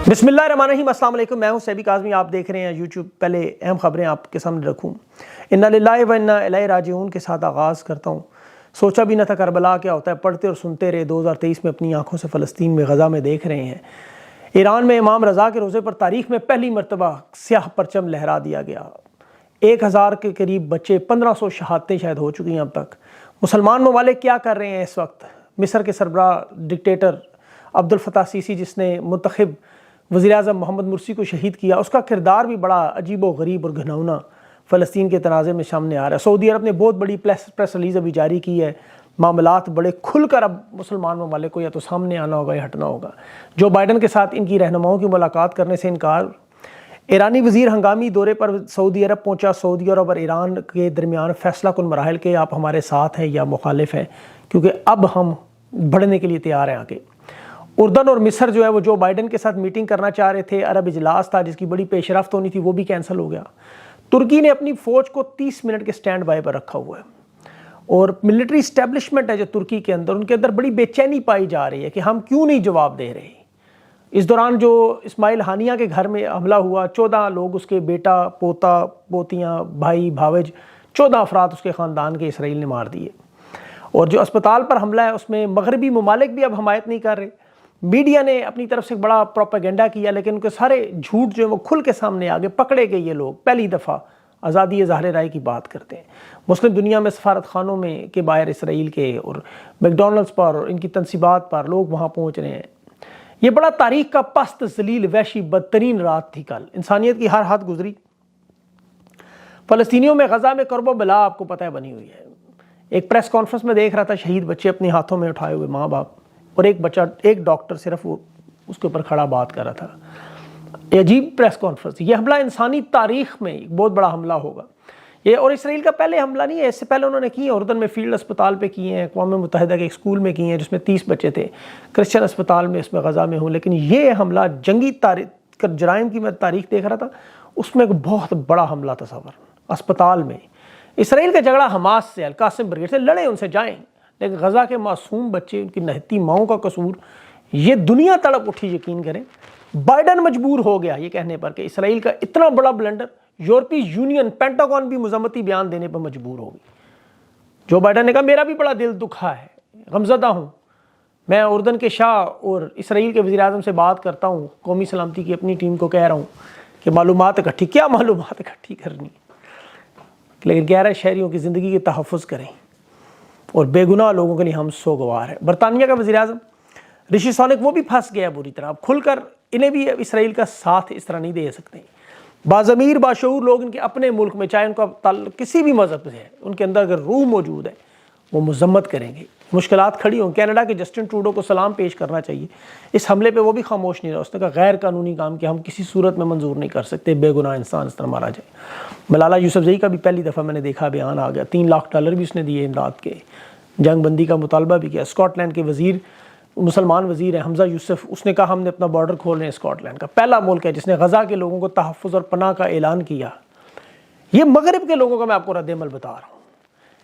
بسم اللہ الرحمن الرحیم۔ السلام علیکم، میں ہوں سیبی کاظمی، آپ دیکھ رہے ہیں یوٹیوب۔ پہلے اہم خبریں آپ کے سامنے رکھوں۔ انا للہ و انا الیہ راجعون کے ساتھ آغاز کرتا ہوں۔ سوچا بھی نہ تھا کربلا کیا ہوتا ہے، پڑھتے اور سنتے رہے 2023 میں اپنی آنکھوں سے فلسطین میں غزہ میں دیکھ رہے ہیں۔ ایران میں امام رضا کے روزے پر تاریخ میں پہلی مرتبہ سیاہ پرچم لہرا دیا گیا۔ 1000 کے قریب بچے، 1500 شہادتیں شاید ہو چکی ہیں اب تک۔ مسلمان ممالک کیا کر رہے ہیں اس وقت؟ مصر کے سربراہ ڈکٹیٹر عبد الفتاح سیسی، جس نے منتخب وزیر اعظم محمد مرسی کو شہید کیا، اس کا کردار بھی بڑا عجیب و غریب اور گھناؤنا فلسطین کے تنازع میں سامنے آ رہا ہے۔ سعودی عرب نے بہت بڑی پریس ریلیز ابھی جاری کی ہے۔ معاملات بڑے کھل کر اب مسلمان ممالک کو یا تو سامنے آنا ہوگا یا ہٹنا ہوگا۔ جو بائیڈن کے ساتھ ان کی رہنماؤں کی ملاقات کرنے سے انکار۔ ایرانی وزیر ہنگامی دورے پر سعودی عرب پہنچا۔ سعودی عرب اور ایران کے درمیان فیصلہ کن مراحل کے آپ ہمارے ساتھ ہیں یا مخالف ہیں، کیونکہ اب ہم بڑھنے کے لیے تیار ہیں آگے۔ اردن اور مصر جو ہے وہ جو بائیڈن کے ساتھ میٹنگ کرنا چاہ رہے تھے، عرب اجلاس تھا جس کی بڑی پیش رفت ہونی تھی، وہ بھی کینسل ہو گیا۔ ترکی نے اپنی فوج کو 30 منٹ کے سٹینڈ بائی پر رکھا ہوا ہے، اور ملٹری اسٹیبلشمنٹ ہے جو ترکی کے اندر، ان کے اندر بڑی بے چینی پائی جا رہی ہے کہ ہم کیوں نہیں جواب دے رہے۔ اس دوران جو اسماعیل ہانیہ کے گھر میں حملہ ہوا، 14 لوگ، اس کے بیٹا، پوتا، پوتیاں، بھائی، بھاوج، 14 افراد اس کے خاندان کے اسرائیل نے مار دیے۔ اور جو اسپتال پر حملہ ہے اس میں مغربی ممالک بھی اب حمایت نہیں کر رہے۔ میڈیا نے اپنی طرف سے بڑا پروپیگنڈا کیا، لیکن ان کے سارے جھوٹ جو ہے وہ کھل کے سامنے آگے پکڑے گئے۔ یہ لوگ پہلی دفعہ آزادی ظاہر رائے کی بات کرتے ہیں۔ مسلم دنیا میں سفارت خانوں میں کے باہر اسرائیل کے اور میکڈونلڈس پر اور ان کی تنصیبات پر لوگ وہاں پہنچ رہے ہیں۔ یہ بڑا تاریخ کا پست، ذلیل، وحشی، بدترین رات تھی کل۔ انسانیت کی ہر حد گزری۔ فلسطینیوں میں غزہ میں کرب و بلا آپ کو پتہ ہے بنی ہوئی ہے۔ ایک پریس کانفرنس میں دیکھ رہا تھا، شہید بچے اپنے ہاتھوں میں اٹھائے ہوئے، ماں باپ، اور ایک بچہ، ایک ڈاکٹر صرف وہ اس کے اوپر کھڑا بات کر رہا تھا۔ یہ عجیب پریس کانفرنس۔ یہ حملہ انسانی تاریخ میں ایک بہت بڑا حملہ ہوگا یہ، اور اسرائیل کا پہلے حملہ نہیں ہے، اس سے پہلے انہوں نے کیے، اردن میں فیلڈ اسپتال پہ کیے ہیں، اقوام متحدہ کے ایک اسکول میں کیے ہیں جس میں 30 بچے تھے، کرسچن اسپتال میں، اس میں غزہ میں ہوں۔ لیکن یہ حملہ جنگی جرائم کی میں تاریخ دیکھ رہا تھا، اس میں ایک بہت بڑا حملہ تصور، اسپتال میں۔ اسرائیل کا جھگڑا حماس سے، القاسم بریگیڈ سے، لڑے ان سے جائیں، لیکن غزہ کے معصوم بچے، ان کی نہتی ماؤں کا قصور، یہ دنیا تڑپ اٹھی۔ یقین کریں، بائیڈن مجبور ہو گیا یہ کہنے پر کہ اسرائیل کا اتنا بڑا بلنڈر، یورپی یونین، پینٹاگون بھی مذمتی بیان دینے پر مجبور ہو گئی۔ جو بائیڈن نے کہا میرا بھی بڑا دل دکھا ہے، غمزدہ ہوں، میں اردن کے شاہ اور اسرائیل کے وزیر اعظم سے بات کرتا ہوں، قومی سلامتی کی اپنی ٹیم کو کہہ رہا ہوں کہ معلومات اکٹھی، کیا معلومات اکٹھی کرنی، لیکن کہہ رہے شہریوں کی زندگی کے تحفظ کریں، اور بے گناہ لوگوں کے لیے ہم سوگوار ہیں۔ برطانیہ کا وزیر اعظم رشی سونک، وہ بھی پھنس گیا بری طرح، اب کھل کر انہیں بھی اسرائیل کا ساتھ اس طرح نہیں دے سکتے۔ باضمیر باشعور لوگ ان کے اپنے ملک میں، چاہے ان کا تعلق کسی بھی مذہب سے ہے، ان کے اندر اگر روح موجود ہے وہ مذمت کریں گے۔ مشکلات کھڑی ہوں، کینیڈا کے جسٹن ٹروڈو کو سلام پیش کرنا چاہیے، اس حملے پہ وہ بھی خاموش نہیں رہا۔ اس نے کہا غیر قانونی کام کہ ہم کسی صورت میں منظور نہیں کر سکتے، بے گناہ انسان اس طرح مارا جائے۔ ملالہ یوسفزئی کا بھی پہلی دفعہ میں نے دیکھا بیان آ گیا، $3 لاکھ بھی اس نے دیے امداد کے، جنگ بندی کا مطالبہ بھی کیا۔ اسکاٹ لینڈ کے وزیر، مسلمان وزیر ہیں حمزہ یوسف، اس نے کہا ہم نے اپنا بارڈر کھول رہے ہیں۔ اسکاٹ لینڈ کا پہلا ملک ہے جس نے غزہ کے لوگوں کو تحفظ اور پناہ کا اعلان کیا۔ یہ مغرب کے لوگوں کا میں آپ کو رد عمل بتا رہا ہوں۔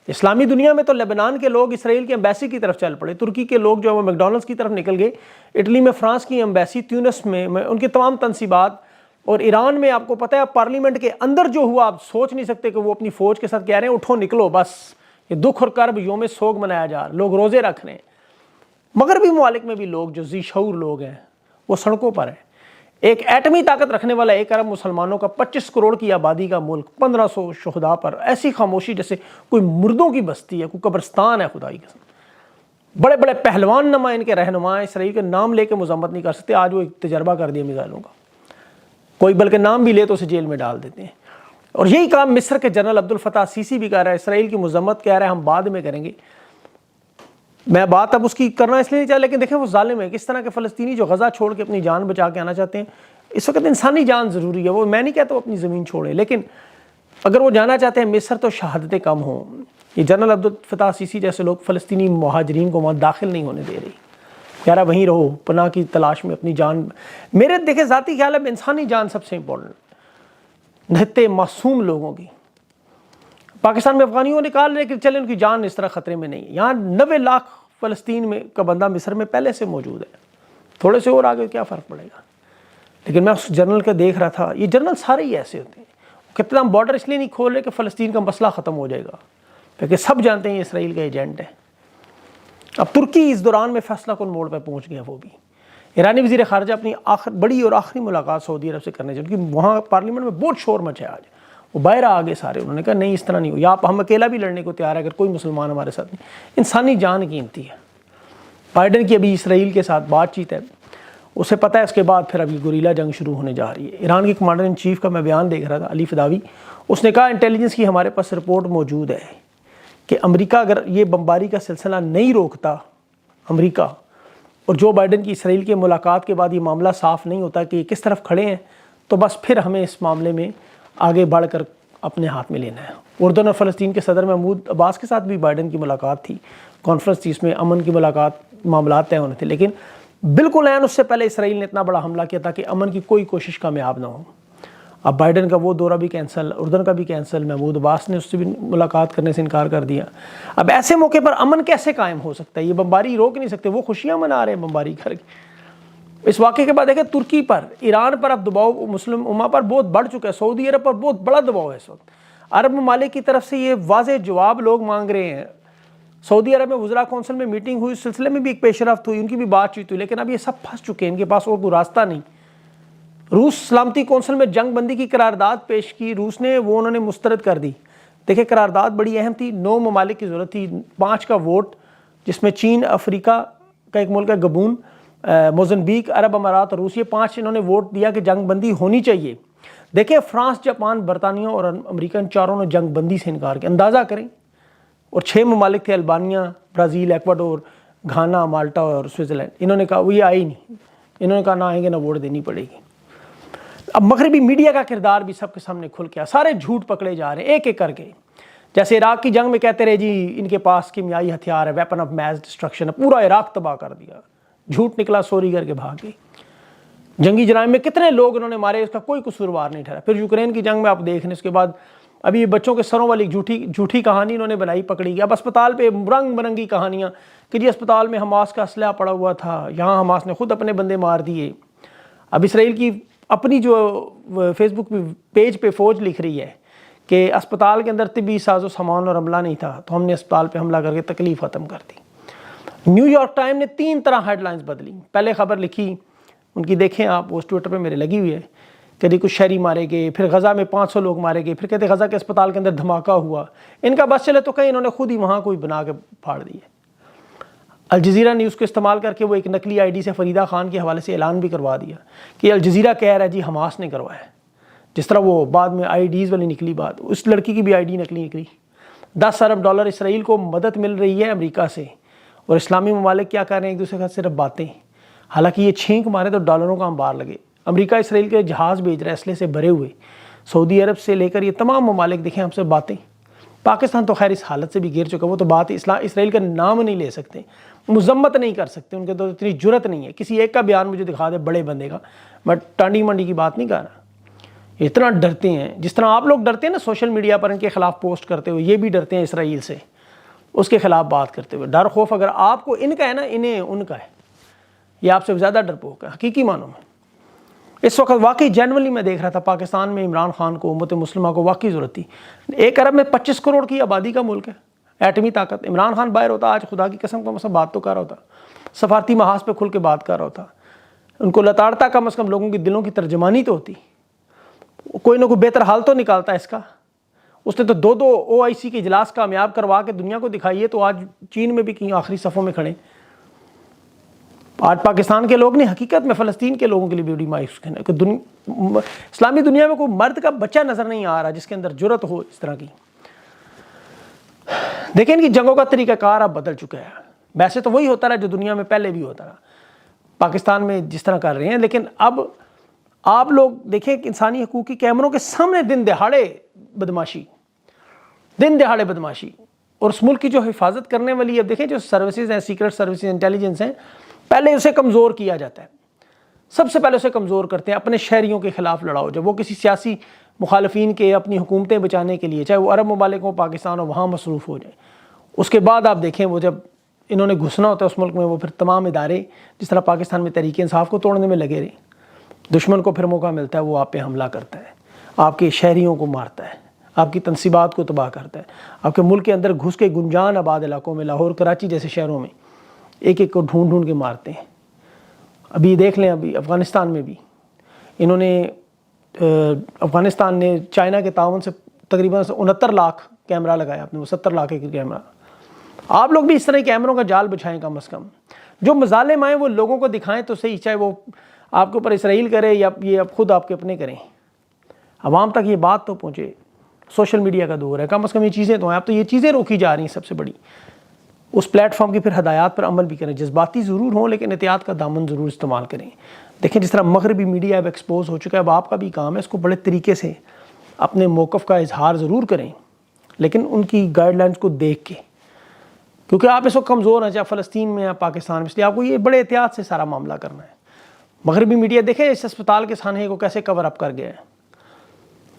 اسلامی دنیا میں تو لبنان کے لوگ اسرائیل کی ایمبیسی کی طرف چل پڑے، ترکی کے لوگ جو ہے وہ میکڈونلڈس کی طرف نکل گئے، اٹلی میں فرانس کی ایمبیسی، تیونس میں ان کی تمام تنصیبات، اور ایران میں آپ کو پتہ ہے پارلیمنٹ کے اندر جو ہوا، آپ سوچ نہیں سکتے کہ وہ اپنی فوج کے ساتھ کہہ رہے ہیں اٹھو نکلو، بس یہ دکھ اور کرب یوم سوگ منایا جا رہا، لوگ روزے رکھ رہے ہیں۔ مغربی ممالک میں بھی لوگ جو ذی شعور لوگ ہیں وہ سڑکوں پر ہیں۔ ایک ایٹمی طاقت رکھنے والا 1 ارب مسلمانوں کا 25 کروڑ کی آبادی کا ملک، 1500 شہداء پر ایسی خاموشی جیسے کوئی مردوں کی بستی ہے، کوئی قبرستان ہے۔ خدا کی قسم، بڑے بڑے پہلوان نما ان کے رہنما اسرائیل کے نام لے کے مذمت نہیں کر سکتے۔ آج وہ ایک تجربہ کر دیا میزائلوں کا، کوئی بلکہ نام بھی لے تو اسے جیل میں ڈال دیتے ہیں۔ اور یہی کام مصر کے جنرل عبد الفتاح سیسی بھی کر رہا ہے، اسرائیل کی مذمت کہہ رہا ہے ہم بعد میں کریں گے۔ میں بات اب اس کی کرنا اس لیے نہیں چاہتا، لیکن دیکھیں وہ ظالم ہے، کس طرح کے فلسطینی جو غزہ چھوڑ کے اپنی جان بچا کے آنا چاہتے ہیں۔ اس وقت انسانی جان ضروری ہے، وہ میں نہیں کہتا وہ اپنی زمین چھوڑیں، لیکن اگر وہ جانا چاہتے ہیں مصر تو شہادتیں کم ہوں۔ یہ جنرل عبد الفتاح سیسی جیسے لوگ فلسطینی مہاجرین کو وہاں داخل نہیں ہونے دے رہی، کہہ رہا وہیں رہو، پناہ کی تلاش میں اپنی جان۔ میرے دیکھیں ذاتی خیال ہے انسانی جان سب سے امپورٹنٹ، نہتے معصوم لوگوں کی۔ پاکستان میں افغانیوں نکال رہے کہ چلے ان کی جان اس طرح خطرے میں نہیں ہے، یہاں 90 لاکھ فلسطین میں کا بندہ مصر میں پہلے سے موجود ہے، تھوڑے سے اور آگے کیا فرق پڑے گا۔ لیکن میں اس جنرل کا دیکھ رہا تھا، یہ جنرل سارے ہی ایسے ہوتے ہیں، کہتے ہیں ہم بارڈر اس لیے نہیں کھول رہے کہ فلسطین کا مسئلہ ختم ہو جائے گا، کیونکہ سب جانتے ہیں یہ اسرائیل کا ایجنٹ ہے۔ اب ترکی اس دوران میں فیصلہ کن موڑ پہ پہنچ گیا، وہ بھی ایرانی وزیر خارجہ اپنی بڑی اور آخری ملاقات سعودی عرب سے کرنے چاہیے، کیونکہ وہاں پارلیمنٹ میں بہت شور مچا ہے آج، وہ باہر آ گئے سارے، انہوں نے کہا نہیں اس طرح نہیں ہو، یا ہم اکیلا بھی لڑنے کو تیار ہے اگر کوئی مسلمان ہمارے ساتھ نہیں، انسانی جان قیمتی ہے۔ بائیڈن کی ابھی اسرائیل کے ساتھ بات چیت ہے، اسے پتہ ہے اس کے بعد پھر ابھی گوریلا جنگ شروع ہونے جا رہی ہے۔ ایران کے کمانڈر ان چیف کا میں بیان دیکھ رہا تھا، علی فداوی، اس نے کہا انٹیلیجنس کی ہمارے پاس رپورٹ موجود ہے کہ امریکہ اگر یہ بمباری کا سلسلہ نہیں روکتا، امریکہ اور جو بائیڈن کی اسرائیل کے ملاقات کے بعد یہ معاملہ صاف نہیں ہوتا کہ یہ کس طرف کھڑے ہیں، تو بس پھر ہمیں اس معاملے میں آگے بڑھ کر اپنے ہاتھ میں لینا ہے۔ اردن اور فلسطین کے صدر محمود عباس کے ساتھ بھی بائیڈن کی ملاقات تھی، کانفرنس تھی، اس میں امن کی ملاقات معاملات طے ہونے تھے، لیکن بالکل عین اس سے پہلے اسرائیل نے اتنا بڑا حملہ کیا تھا کہ امن کی کوئی کوشش کامیاب نہ ہو۔ اب بائیڈن کا وہ دورہ بھی کینسل، اردن کا بھی کینسل، محمود عباس نے اس سے بھی ملاقات کرنے سے انکار کر دیا۔ اب ایسے موقع پر امن کیسے قائم ہو سکتا ہے؟ یہ بمباری روک نہیں سکتے، وہ خوشیاں منا رہے ہیں بمباری کر کے۔ اس واقعے کے بعد دیکھیں ترکی پر، ایران پر اب دباؤ مسلم امہ پر بہت بڑھ چکا ہے، سعودی عرب پر بہت بڑا دباؤ ہے اس وقت۔ عرب ممالک کی طرف سے یہ واضح جواب لوگ مانگ رہے ہیں۔ سعودی عرب میں وزراء کونسل میں میٹنگ ہوئی، اس سلسلے میں بھی ایک پیش رفت ہوئی، ان کی بھی بات چیت ہوئی، لیکن اب یہ سب پھنس چکے ہیں، ان کے پاس اور کوئی راستہ نہیں۔ روس سلامتی کونسل میں جنگ بندی کی قرارداد پیش کی روس نے، وہ انہوں نے مسترد کر دی۔ دیکھیں قرارداد بڑی اہم تھی، 9 ممالک کی ضرورت تھی، 5 کا ووٹ، جس میں چین، افریقہ کا ایک ملک ہے گبون، موزمبیق، عرب امارات اور روس، یہ 5 انہوں نے ووٹ دیا کہ جنگ بندی ہونی چاہیے۔ دیکھیں فرانس، جاپان، برطانیہ اور امریکہ، ان چاروں نے جنگ بندی سے انکار کیا، اندازہ کریں۔ اور 6 ممالک تھے، البانیہ، برازیل، ایکواڈور، گھانا، مالٹا اور سوئٹزرلینڈ، انہوں نے کہا وہ یہ آئے ہی نہیں، انہوں نے کہا نہ آئیں گے نہ ووٹ دینی پڑے گی۔ اب مغربی میڈیا کا کردار بھی سب کے سامنے کھل گیا، سارے جھوٹ پکڑے جا رہے ہیں ایک ایک کر کے، جیسے عراق کی جنگ میں کہتے رہے جی ان کے پاس کیمیائی ہتھیار ہے، ویپن آف میس ڈسٹرکشن ہے، پورا عراق تباہ کر دیا، جھوٹ نکلا، سوری کر کے بھاگ گئی۔ جنگی جرائم میں کتنے لوگ انہوں نے مارے، اس کا کوئی قصوروار نہیں ٹھہرا۔ پھر یوکرین کی جنگ میں آپ دیکھ لیں، اس کے بعد ابھی بچوں کے سروں والی جھوٹی کہانی انہوں نے بنائی، پکڑی گئی۔ اب اسپتال پہ رنگ برنگی کہانیاں کہ جی اسپتال میں حماس کا اسلحہ پڑا ہوا تھا، یہاں حماس نے خود اپنے بندے مار دیے۔ اب اسرائیل کی اپنی جو فیس بک پیج پہ فوج لکھ رہی ہے کہ اسپتال کے اندر طبی ساز و سامان اور عملہ نہیں تھا، تو ہم نے اسپتال پہ حملہ کر کے تکلیف ختم کر دی۔ نیو یارک ٹائم نے 3 طرح ہیڈ لائنز بدلی۔ پہلے خبر لکھی ان کی، دیکھیں آپ، وہ ٹویٹر پہ میرے لگی ہوئی ہے، کہتے کچھ شہری مارے گئے، پھر غزہ میں 500 لوگ مارے گئے، پھر کہتے غزہ کے اسپتال کے اندر دھماکہ ہوا۔ ان کا بس چلے تو کہیں انہوں نے خود ہی وہاں کوئی بنا کے پھاڑ دی ہے۔ الجزیرہ نیوز کو استعمال کر کے وہ ایک نقلی آئی ڈی سے فریدہ خان کے حوالے سے اعلان بھی کروا دیا کہ الجزیرہ کہہ رہا ہے جی حماس نے کروایا ہے، جس طرح وہ بعد میں آئی ڈیز والی نکلی بات، اس لڑکی کی بھی آئی ڈی نکلی۔ $10 ارب اسرائیل کو مدد مل رہی ہے امریکہ سے، اور اسلامی ممالک کیا کر رہے ہیں ایک دوسرے کے ساتھ صرف باتیں، حالانکہ یہ چھینک مارے تو ڈالروں کا انبار لگے۔ امریکہ اسرائیل کے جہاز بھیج رہا ہے اسلحے سے بھرے ہوئے، سعودی عرب سے لے کر یہ تمام ممالک دیکھیں ہم سے باتیں۔ پاکستان تو خیر اس حالت سے بھی گر چکا، وہ تو بات اسرائیل کا نام نہیں لے سکتے، مذمت نہیں کر سکتے، ان کے تو اتنی جرت نہیں ہے۔ کسی ایک کا بیان مجھے دکھا دے بڑے بندے کا، میں ٹانڈی منڈی کی بات نہیں کر رہا، اتنا ڈرتے ہیں جس طرح آپ لوگ ڈرتے ہیں نا سوشل میڈیا پر ان کے خلاف پوسٹ کرتے ہوئے، یہ بھی ڈرتے ہیں اسرائیل سے اس کے خلاف بات کرتے ہوئے۔ ڈر خوف اگر آپ کو ان کا ہے نا، انہیں ان کا ہے، یہ آپ سے زیادہ ڈرپوک ہے حقیقی معنوں میں۔ اس وقت واقعی جنرلی میں دیکھ رہا تھا پاکستان میں عمران خان کو، امت مسلمہ کو واقعی ضرورت تھی۔ 1 ارب میں 25 کروڑ کی آبادی کا ملک ہے، ایٹمی طاقت۔ عمران خان باہر ہوتا آج خدا کی قسم کم از کم بات تو کر رہا ہوتا، سفارتی محاذ پہ کھل کے بات کر رہا ہوتا، ان کو لتاڑتا کم از کم لوگوں کی دلوں کی ترجمانی تو ہوتی، کوئی نہ کوئی بہتر حال تو نکالتا اس کا۔ اس نے تو 2 OIC کے اجلاس کامیاب کروا کے دنیا کو دکھائیے، تو آج چین میں بھی کہیں آخری صفوں میں کھڑے۔ آج پاکستان کے لوگ نے حقیقت میں فلسطین کے لوگوں کے لیے بھی بڑی مایوس ہے کہ اسلامی دنیا میں کوئی مرد کا بچہ نظر نہیں آ رہا جس کے اندر جرت ہو اس طرح کی۔ دیکھیں ان کی جنگوں کا طریقہ کار اب بدل چکا ہے، ویسے تو وہی ہوتا رہا جو دنیا میں پہلے بھی ہوتا رہا، پاکستان میں جس طرح کر رہے ہیں، لیکن اب آپ لوگ دیکھیں کہ انسانی حقوق کی کیمروں کے سامنے دن دہاڑے بدماشی اور اس ملک کی جو حفاظت کرنے والی، اب دیکھیں جو سروسز ہیں، سیکرٹ سروسز، انٹیلیجنس ہیں، پہلے اسے کمزور کیا جاتا ہے، سب سے پہلے اسے کمزور کرتے ہیں، اپنے شہریوں کے خلاف لڑاؤ، جب وہ کسی سیاسی مخالفین کے اپنی حکومتیں بچانے کے لیے، چاہے وہ عرب ممالک ہوں، پاکستان ہو، وہاں مصروف ہو جائیں، اس کے بعد آپ دیکھیں وہ جب انہوں نے گھسنا ہوتا ہے اس ملک میں، وہ پھر تمام ادارے جس طرح پاکستان میں تحریک انصاف کو توڑنے میں لگے رہے، دشمن کو پھر موقع ملتا ہے وہ آپ پہ حملہ کرتا ہے، آپ کے شہریوں کو مارتا ہے، آپ کی تنصیبات کو تباہ کرتا ہے، آپ کے ملک کے اندر گھس کے گنجان آباد علاقوں میں، لاہور کراچی جیسے شہروں میں ایک ایک کو ڈھونڈ ڈھونڈ کے مارتے ہیں۔ ابھی دیکھ لیں، ابھی افغانستان میں بھی انہوں نے افغانستان نے چائنا کے تعاون سے تقریباً 69 لاکھ کیمرہ لگایا اپنے، وہ 70 لاکھ کے کیمرہ۔ آپ لوگ بھی اس طرح کیمروں کا جال بچھائیں کم از کم، جو مظالم آئیں وہ لوگوں کو دکھائیں تو صحیح، چاہے وہ آپ کے اوپر اسرائیل کرے یا یہ اب خود آپ کے اپنے کریں، عوام تک یہ بات تو پہنچے۔ سوشل میڈیا کا دور ہے، کم از کم یہ چیزیں تو ہیں، اب تو یہ چیزیں روکی جا رہی ہیں سب سے بڑی۔ اس پلیٹ فارم کی پھر ہدایات پر عمل بھی کریں، جذباتی ضرور ہوں لیکن احتیاط کا دامن ضرور استعمال کریں۔ دیکھیں جس طرح مغربی میڈیا اب ایکسپوز ہو چکا ہے، اب آپ کا بھی کام ہے اس کو بڑے طریقے سے اپنے موقف کا اظہار ضرور کریں، لیکن ان کی گائیڈ لائنز کو دیکھ کے، کیونکہ آپ اس وقت کمزور ہیں، چاہے فلسطین میں یا پاکستان میں، اس لیے آپ کو یہ بڑے احتیاط سے سارا معاملہ کرنا ہے۔ مغربی میڈیا دیکھیں اس اسپتال کے سانحے کو کیسے کور اپ کر گیا ہے،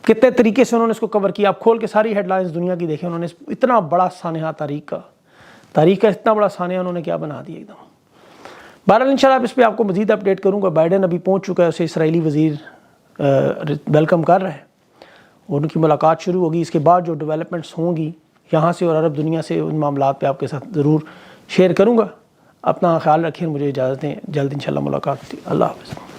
کتنے طریقے سے انہوں نے اس کو کور کیا۔ آپ کھول کے ساری ہیڈ لائنز دنیا کی دیکھیں، انہوں نے اتنا بڑا سانحہ تاریخ کا اتنا بڑا سانحہ انہوں نے کیا بنا دیا ایک دم۔ بہرحال انشاءاللہ اس پہ آپ کو مزید اپڈیٹ کروں گا۔ بائیڈن ابھی پہنچ چکا ہے، اسے اسرائیلی وزیر ویلکم کر رہا ہے، ان کی ملاقات شروع ہوگی۔ اس کے بعد جو ڈیولپمنٹس ہوں گی یہاں سے اور عرب دنیا سے، ان معاملات پہ آپ کے ساتھ ضرور شیئر کروں گا۔ اپنا خیال رکھیں، مجھے اجازت دیں، جلد انشاءاللہ ملاقات ہوتی ہے۔ اللہ حافظ۔